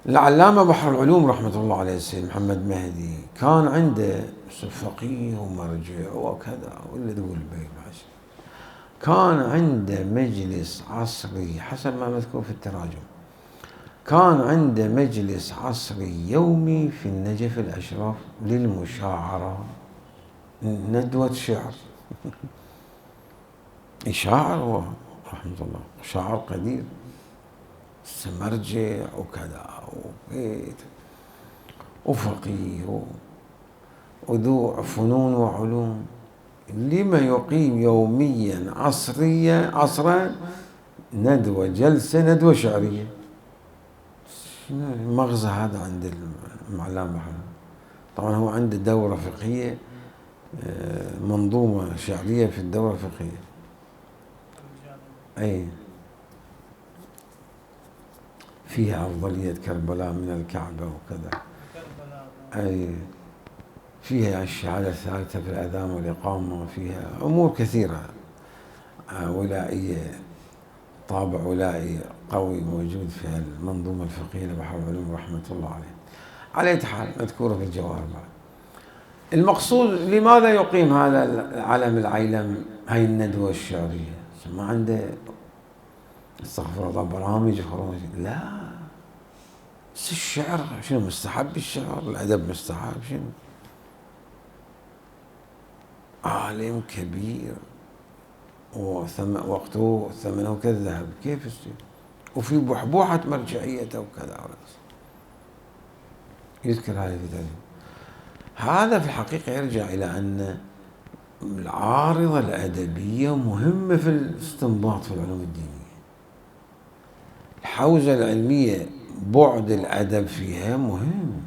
العلامة بحر العلوم رحمة الله عليه السيد محمد مهدي كان عنده فقيه ومرجع وكذا واللي تقول به كان عنده مجلس عصري حسب ما مذكور في التراجم. كان عنده مجلس عصري يومي في النجف الأشرف للمشاعرة، ندوة شعر. شاعر هو رحمة الله، شاعر قدير، مرجع وكذا وفقيه وذو فنون وعلوم، لما يقيم يوميا عصرا ندوة، جلسة ندوة شعرية. شنو المغزى هذا عند العلامة؟ طبعا هو عنده دورة فقهية، منظومة شعرية في الدورة الفقهية. أي فيها أفضلية كربلاء من الكعبة وكذا. أي فيها الشهادة الثالثة في الأذان والإقامة، وفيها أمور كثيرة ولائية، طابع ولائي قوي موجود في المنظومة الفقهية لبحر العلوم رحمة الله عليه. على أي حال مذكورة في الجواهر بعد. المقصود لماذا يقيم هذا العلم العيلم هاي الندوة الشعرية؟ ما عنده استغفر الله برامج وخروج؟ لا، الشعر شنو مستحب؟ الشعر الأدب مستحب. شنو عالم كبير وقته ثمنه كالذهب، كيف يصير؟ وفي بحبوحة مرجعيته وكذا. يذكر هذا في ذلك. هذا في الحقيقة يرجع إلى أن العارضة الأدبية مهمة في الاستنباط في العلوم الدينية. الحوزة العلمية بعد الأدب فيها مهم.